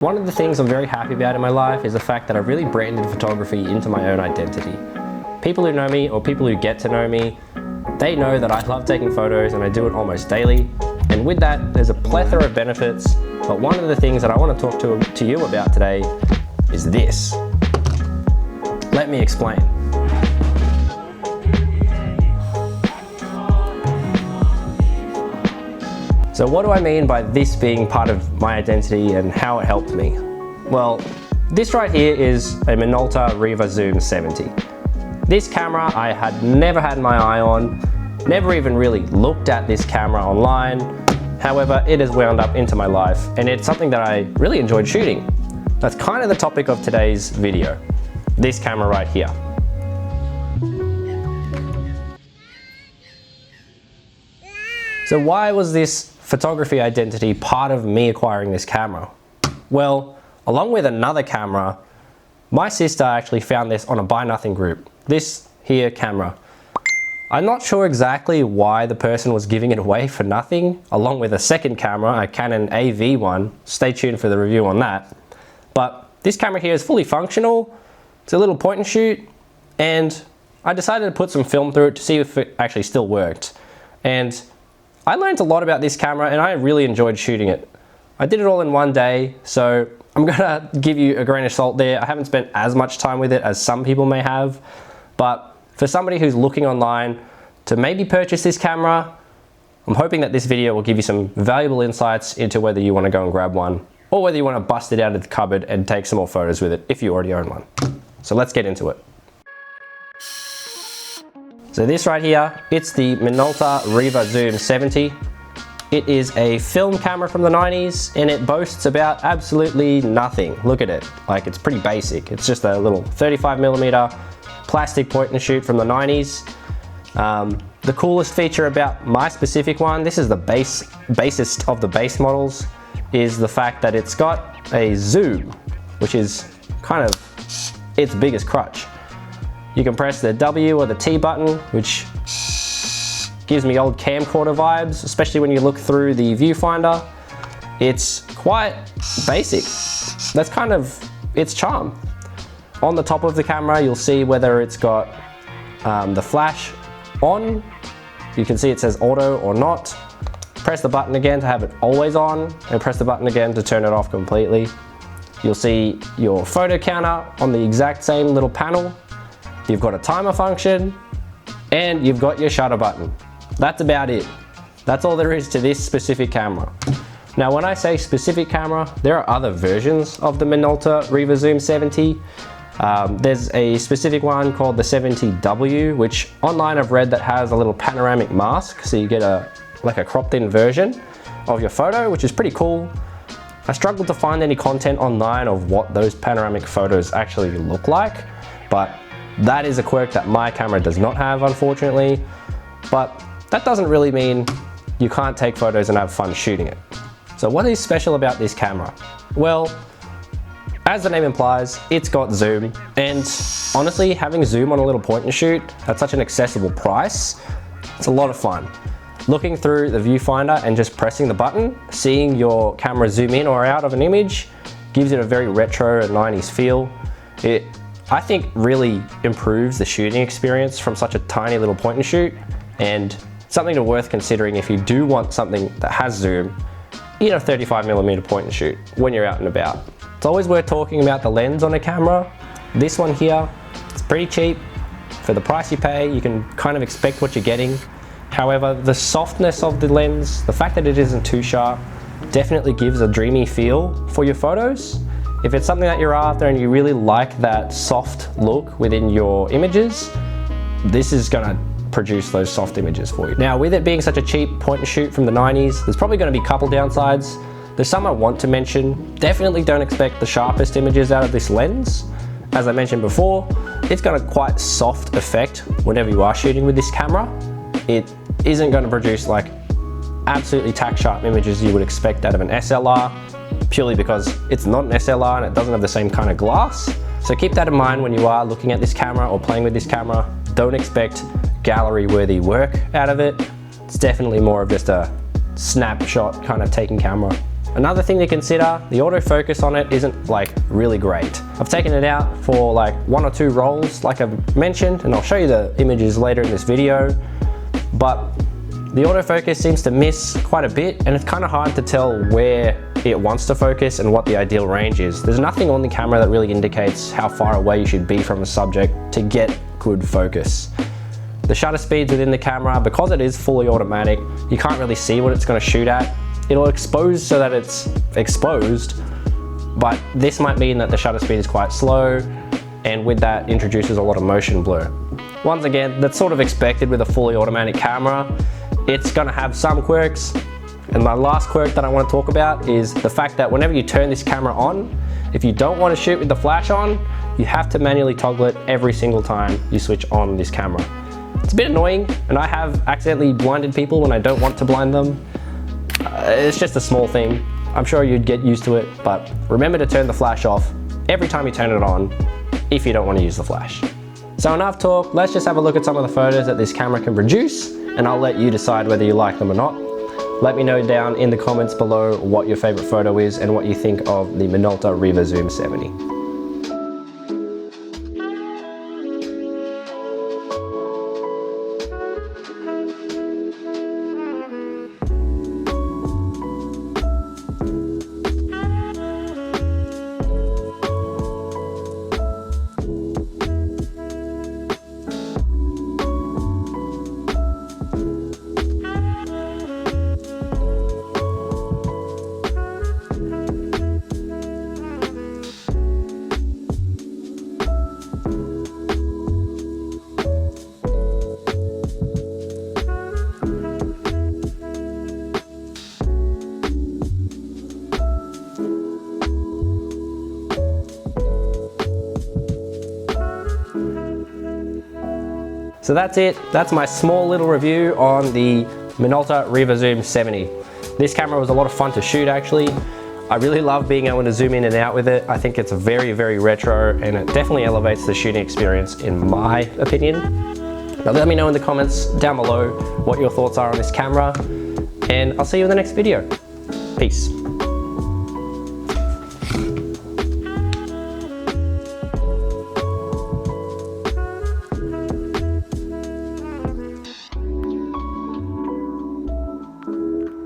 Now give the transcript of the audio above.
One of the things I'm very happy about in my life is the fact that I've really branded photography into my own identity. People who know me, or people who get to know me, they know that I love taking photos and I do it almost daily. And with that, there's a plethora of benefits, but one of the things that I want to talk to you about today is this. Let me explain. So what do I mean by this being part of my identity and how it helped me? Well, this right here is a Minolta Riva Zoom 70. This camera I had never had my eye on, never even really looked at this camera online. However, it has wound up into my life and it's something that I really enjoyed shooting. That's kind of the topic of today's video, this camera right here. So why was this photography identity part of me acquiring this camera? Well, along with another camera, my sister actually found this on a Buy Nothing group, this here camera. I'm not sure exactly why the person was giving it away for nothing, along with a second camera, a Canon AV one. Stay tuned for the review on that. But this camera here is fully functional. It's a little point and shoot, and I decided to put some film through it to see if it actually still worked. And I learned a lot about this camera and I really enjoyed shooting it. I did it all in one day, so I'm gonna give you a grain of salt there. I haven't spent as much time with it as some people may have, but for somebody who's looking online to maybe purchase this camera, I'm hoping that this video will give you some valuable insights into whether you want to go and grab one or whether you want to bust it out of the cupboard and take some more photos with it if you already own one. So let's get into it. So this right here, it's the Minolta Riva Zoom 70. It is a film camera from the 90s and it boasts about absolutely nothing. Look at it, like it's pretty basic. It's just a little 35mm plastic point and shoot from the 90s. The coolest feature about my specific one, this is the basest of the base models, is the fact that it's got a zoom, which is kind of its biggest crutch. You can press the W or the T button, which gives me old camcorder vibes, especially when you look through the viewfinder. It's quite basic. That's kind of its charm. On the top of the camera, you'll see whether it's got the flash on. You can see it says auto or not. Press the button again to have it always on, and press the button again to turn it off completely. You'll see your photo counter on the exact same little panel. You've got a timer function, and you've got your shutter button. That's about it. That's all there is to this specific camera. Now, when I say specific camera, there are other versions of the Minolta Riva Zoom 70. There's a specific one called the 70W, which online I've read that has a little panoramic mask, so you get like a cropped in version of your photo, which is pretty cool. I struggled to find any content online of what those panoramic photos actually look like, but that is a quirk that my camera does not have, unfortunately. But that doesn't really mean you can't take photos and have fun shooting it. So what is special about this camera? Well, as the name implies, it's got zoom, and honestly, having zoom on a little point and shoot at such an accessible price, it's a lot of fun. Looking through the viewfinder and just pressing the button, seeing your camera zoom in or out of an image, gives it a very retro and 90s feel. It, I think, really improves the shooting experience from such a tiny little point and shoot, and something worth considering if you do want something that has zoom in a 35mm point and shoot when you're out and about. It's always worth talking about the lens on a camera. This one here, it's pretty cheap. For the price you pay, you can kind of expect what you're getting. However, the softness of the lens, the fact that it isn't too sharp, definitely gives a dreamy feel for your photos. If it's something that you're after and you really like that soft look within your images, this is gonna produce those soft images for you. Now, with it being such a cheap point and shoot from the 90s, there's probably gonna be a couple downsides. There's some I want to mention. Definitely don't expect the sharpest images out of this lens. As I mentioned before, it's got a quite soft effect whenever you are shooting with this camera. It isn't gonna produce like absolutely tack sharp images you would expect out of an SLR, purely because it's not an SLR and it doesn't have the same kind of glass. So keep that in mind when you are looking at this camera or playing with this camera. Don't expect gallery-worthy work out of it. It's definitely more of just a snapshot kind of taking camera. Another thing to consider, the autofocus on it isn't like really great. I've taken it out for like 1 or 2 rolls like I've mentioned, and I'll show you the images later in this video, but the autofocus seems to miss quite a bit, and it's kind of hard to tell where it wants to focus and what the ideal range is. There's nothing on the camera that really indicates how far away you should be from a subject to get good focus. The shutter speeds within the camera, because it is fully automatic, you can't really see what it's going to shoot at. It'll expose so that it's exposed, but this might mean that the shutter speed is quite slow, and with that introduces a lot of motion blur. Once again, that's sort of expected with a fully automatic camera. It's gonna have some quirks, and my last quirk that I want to talk about is the fact that whenever you turn this camera on, if you don't want to shoot with the flash on, you have to manually toggle it every single time you switch on this camera. It's a bit annoying, and I have accidentally blinded people when I don't want to blind them. It's just a small thing. I'm sure you'd get used to it, but remember to turn the flash off every time you turn it on if you don't want to use the flash. So enough talk, let's just have a look at some of the photos that this camera can produce, and I'll let you decide whether you like them or not. Let me know down in the comments below what your favorite photo is and what you think of the Minolta Riva Zoom 70. So that's it. That's my small little review on the Minolta Riva Zoom 70. This camera was a lot of fun to shoot actually. I really love being able to zoom in and out with it. I think it's very, very retro, and it definitely elevates the shooting experience in my opinion. Now let me know in the comments down below what your thoughts are on this camera, and I'll see you in the next video. Peace.